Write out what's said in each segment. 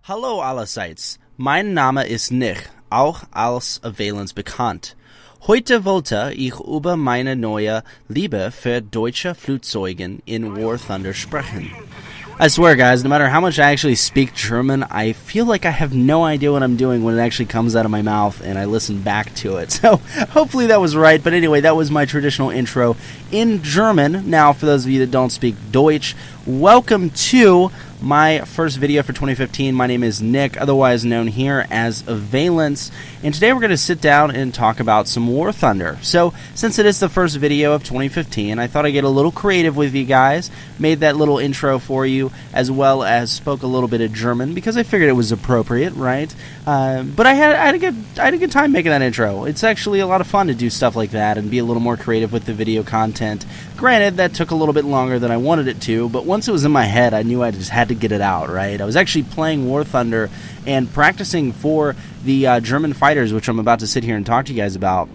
Hallo allerseits, mein Name ist Nick, auch als Avialence bekannt. Heute wollte ich über meine neue Liebe für deutsche Flugzeuge in War Thunder sprechen. I swear guys, no matter how much I actually speak German, I feel like I have no idea what I'm doing when it actually comes out of my mouth and I listen back to it. So hopefully that was right, but anyway, that was my traditional intro in German. Now for those of you that don't speak Deutsch, welcome to my first video for 2015. My name is Nick, otherwise known here as Avialence, and today we're going to sit down and talk about some War Thunder. So, since it is the first video of 2015, I thought I'd get a little creative with you guys, made that little intro for you, as well as spoke a little bit of German, because I figured it was appropriate, right? But I had a good time making that intro. It's actually a lot of fun to do stuff like that and be a little more creative with the video content. Granted, that took a little bit longer than I wanted it to, but once it was in my head, I knew I just had to get it out, right? I was actually playing War Thunder and practicing for the German fighters, which I'm about to sit here and talk to you guys about.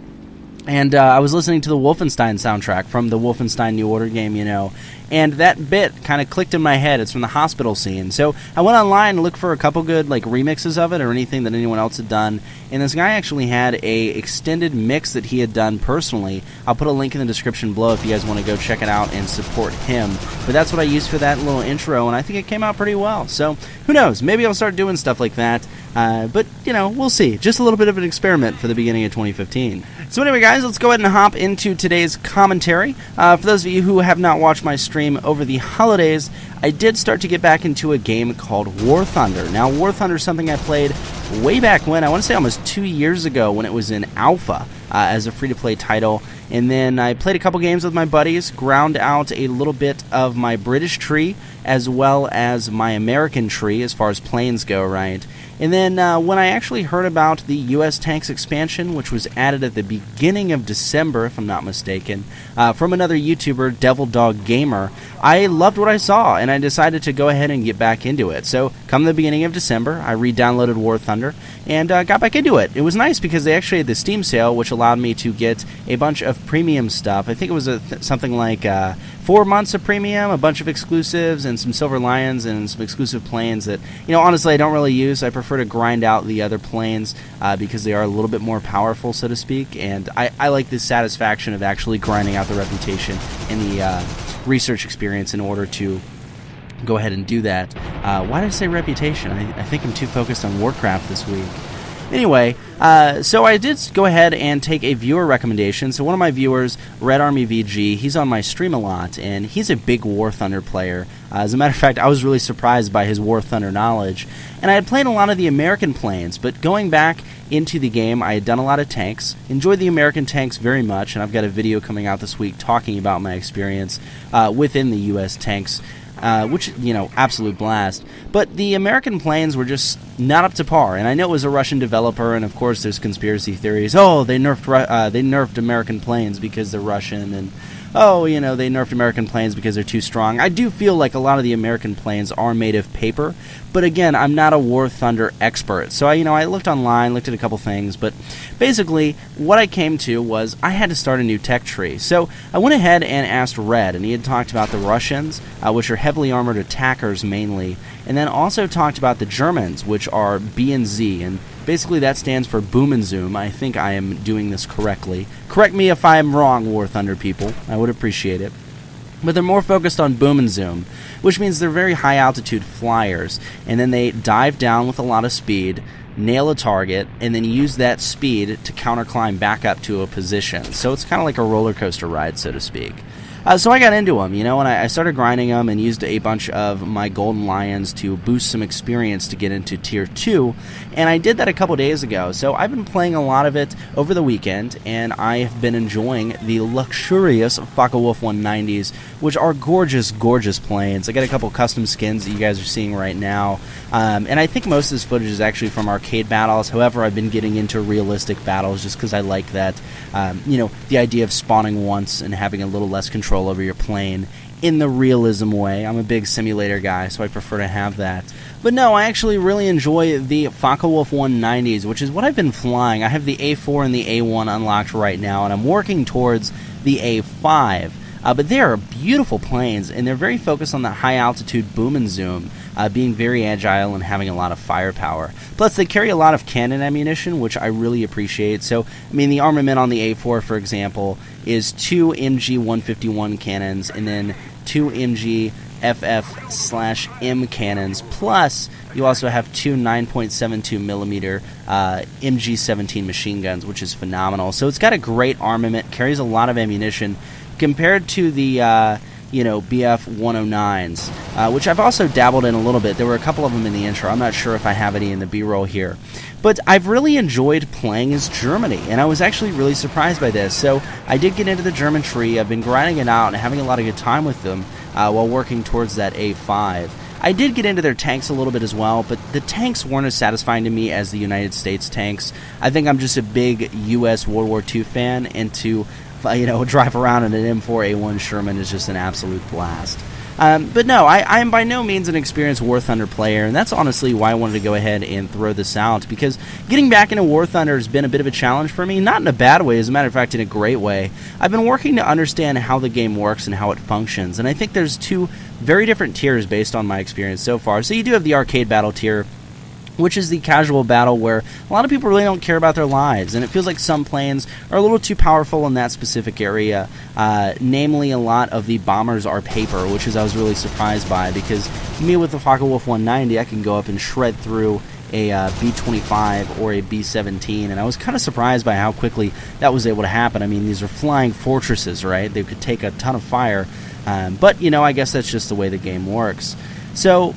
And I was listening to the Wolfenstein soundtrack from the Wolfenstein New Order game, you know, and that bit kind of clicked in my head. It's from the hospital scene. So I went online to look for a couple good like remixes of it or anything that anyone else had done, and this guy actually had a extended mix that he had done personally. I'll put a link in the description below if you guys want to go check it out and support him. But that's what I used for that little intro, and I think it came out pretty well. So who knows? Maybe I'll start doing stuff like that. But, you know, we'll see. Just a little bit of an experiment for the beginning of 2015. So anyway, guys, let's go ahead and hop into today's commentary. For those of you who have not watched my stream over the holidays, I did start to get back into a game called War Thunder. Now, War Thunder is something I played way back when, I want to say almost 2 years ago when it was in alpha as a free-to-play title. And then I played a couple games with my buddies, ground out a little bit of my British tree as well as my American tree as far as planes go, right? And then when I actually heard about the U.S. Tanks expansion, which was added at the beginning of December, if I'm not mistaken, from another YouTuber, Devil Dog Gamer, I loved what I saw, and I decided to go ahead and get back into it. So, come the beginning of December, I re-downloaded War Thunder, and got back into it. It was nice because they actually had the Steam sale, which allowed me to get a bunch of premium stuff. I think it was something like 4 months of premium, a bunch of exclusives, and some Silver Lions, and some exclusive planes that, you know, honestly, I don't really use. I prefer to grind out the other planes because they are a little bit more powerful, so to speak, and I like the satisfaction of actually grinding out the reputation and the research experience in order to go ahead and do that. Why did I say reputation? I think I'm too focused on Warcraft this week. Anyway, so I did go ahead and take a viewer recommendation. So one of my viewers, Red Army VG, he's on my stream a lot, and he's a big War Thunder player. As a matter of fact, I was really surprised by his War Thunder knowledge. And I had played a lot of the American planes, but going back into the game, I had done a lot of tanks, enjoyed the American tanks very much, and I've got a video coming out this week talking about my experience within the U.S. tanks. Which, you know, absolute blast. But the American planes were just not up to par, and I know it was a Russian developer, and of course there's conspiracy theories. Oh, they nerfed American planes because they're Russian, and oh, you know, they nerfed American planes because they're too strong. I do feel like a lot of the American planes are made of paper, but again, I'm not a War Thunder expert. So, I looked online, looked at a couple things, but basically, what I came to was I had to start a new tech tree. So, I went ahead and asked Red, and he had talked about the Russians, which are heavily armored attackers mainly, and then also talked about the Germans, which are B and Z, and basically that stands for Boom and Zoom. I think I am doing this correctly. Correct me if I am wrong, War Thunder people. I would appreciate it. But they're more focused on boom and zoom, which means they're very high altitude flyers, and then they dive down with a lot of speed, nail a target, and then use that speed to counterclimb back up to a position. So it's kind of like a roller coaster ride, so to speak. So I got into them, and I started grinding them and used a bunch of my Golden Lions to boost some experience to get into Tier 2, and I did that a couple days ago. So I've been playing a lot of it over the weekend, and I have been enjoying the luxurious Focke-Wulf 190s, which are gorgeous, gorgeous planes. I got a couple custom skins that you guys are seeing right now, and I think most of this footage is actually from arcade battles. However, I've been getting into realistic battles just because I like that, the idea of spawning once and having a little less control over your plane in the realism way. I'm a big simulator guy, so I prefer to have that. But no, I actually really enjoy the Focke-Wulf 190s, which is what I've been flying. I have the A-4 and the A-1 unlocked right now, and I'm working towards the A-5. but they are beautiful planes, and they're very focused on the high altitude boom and zoom, being very agile and having a lot of firepower. Plus, they carry a lot of cannon ammunition, which I really appreciate. So, I mean, the armament on the A-4, for example, is 2 MG-151 cannons, and then 2 MG FF/M cannons, plus you also have 2 9.72 millimeter MG-17 machine guns, which is phenomenal. So it's got a great armament, carries a lot of ammunition compared to the BF-109s, which I've also dabbled in a little bit. There were a couple of them in the intro. I'm not sure if I have any in the B-roll here. But I've really enjoyed playing as Germany, and I was actually really surprised by this. So I did get into the German tree. I've been grinding it out and having a lot of good time with them while working towards that A5. I did get into their tanks a little bit as well, but the tanks weren't as satisfying to me as the United States tanks. I think I'm just a big U.S. World War II fan, and to drive around in an M4A1 Sherman is just an absolute blast. But no, I am by no means an experienced War Thunder player, and that's honestly why I wanted to go ahead and throw this out, because getting back into War Thunder has been a bit of a challenge for me, not in a bad way, as a matter of fact, in a great way. I've been working to understand how the game works and how it functions, and I think there's two very different tiers based on my experience so far. So you do have the arcade battle tier, which is the casual battle where a lot of people really don't care about their lives, and it feels like some planes are a little too powerful in that specific area. Namely, a lot of the bombers are paper, which I was really surprised by, because me with the Focke-Wulf 190, I can go up and shred through a B-25 or a B-17, and I was kind of surprised by how quickly that was able to happen. I mean, these are flying fortresses, right? They could take a ton of fire, but, I guess that's just the way the game works. So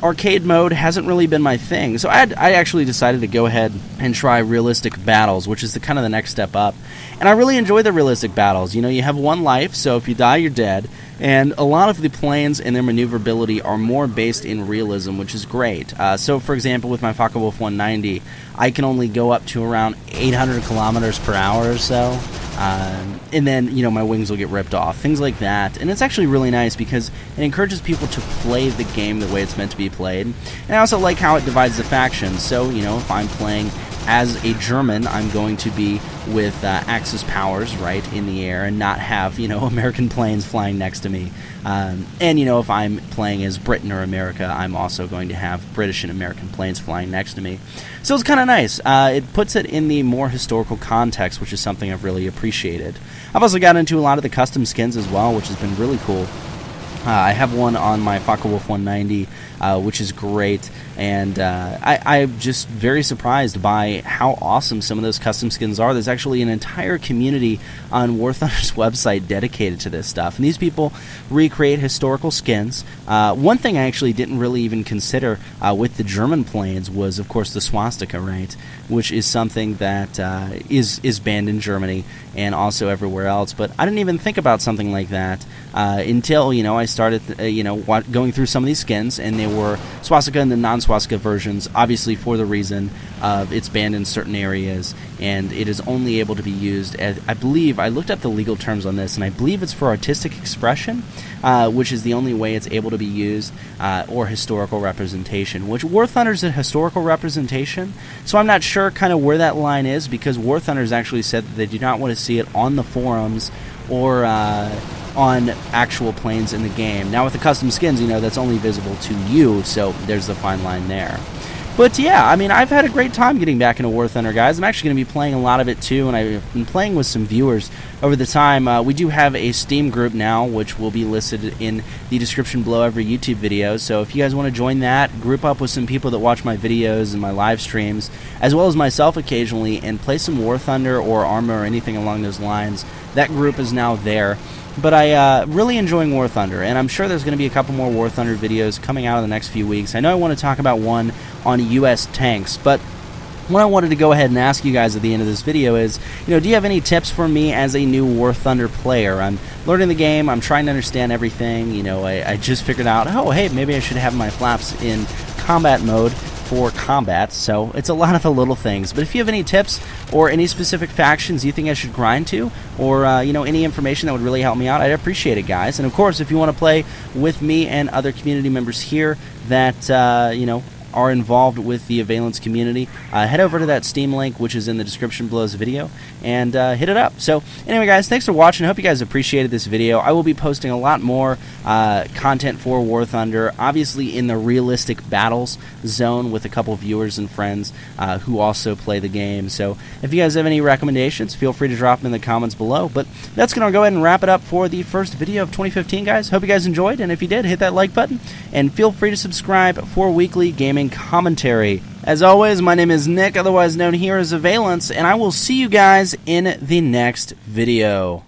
arcade mode hasn't really been my thing, so I actually decided to go ahead and try realistic battles, which is the next step up. And I really enjoy the realistic battles. You have one life, so if you die, you're dead. And a lot of the planes and their maneuverability are more based in realism, which is great. So, for example, with my Focke-Wulf 190, I can only go up to around 800 kilometers per hour or so. And then, my wings will get ripped off, things like that. And it's actually really nice because it encourages people to play the game the way it's meant to be played. And I also like how it divides the factions. So, if I'm playing as a German, I'm going to be with Axis powers, right, in the air, and not have, American planes flying next to me. And, if I'm playing as Britain or America, I'm also going to have British and American planes flying next to me. So it's kind of nice. It puts it in the more historical context, which is something I've really appreciated. I've also got into a lot of the custom skins as well, which has been really cool. I have one on my Focke-Wulf 190, which is great, and I'm just very surprised by how awesome some of those custom skins are. There's actually an entire community on War Thunder's website dedicated to this stuff, and these people recreate historical skins. One thing I actually didn't really even consider with the German planes was, of course, the swastika, right, which is something that is banned in Germany and also everywhere else, but I didn't even think about something like that until, I started, going through some of these skins, and they were swastika and the non-swastika versions, obviously for the reason of it's banned in certain areas, and it is only able to be used as, I believe, I looked up the legal terms on this, and I believe it's for artistic expression, which is the only way it's able to be used, or historical representation, which War Thunder's a historical representation, so I'm not sure kind of where that line is, because War Thunder's actually said that they do not want to see it on the forums or on actual planes in the game. Now with the custom skins, that's only visible to you, so there's the fine line there. But yeah, I mean, I've had a great time getting back into War Thunder, guys. I'm actually going to be playing a lot of it too, and I've been playing with some viewers over the time. We do have a Steam group now, which will be listed in the description below every YouTube video, so if you guys want to join that, group up with some people that watch my videos and my live streams, as well as myself occasionally, and play some War Thunder or Arma or anything along those lines, that group is now there. But I really enjoying War Thunder, and I'm sure there's going to be a couple more War Thunder videos coming out in the next few weeks. I know I want to talk about one on U.S. tanks, but what I wanted to go ahead and ask you guys at the end of this video is, do you have any tips for me as a new War Thunder player? I'm learning the game, I'm trying to understand everything, I just figured out, oh, hey, maybe I should have my flaps in combat mode for combat, so it's a lot of the little things. But if you have any tips or any specific factions you think I should grind to, or any information that would really help me out, I'd appreciate it, guys. And of course, if you want to play with me and other community members here that are involved with the Avialence community, head over to that Steam link, which is in the description below this video, and hit it up. So anyway, guys, thanks for watching. I hope you guys appreciated this video. I will be posting a lot more content for War Thunder, obviously in the realistic battles zone with a couple viewers and friends who also play the game. So if you guys have any recommendations, feel free to drop them in the comments below. But that's going to go ahead and wrap it up for the first video of 2015, guys. Hope you guys enjoyed, and if you did, hit that like button, and feel free to subscribe for weekly gaming commentary. As always, my name is Nick, otherwise known here as Avialence, and I will see you guys in the next video.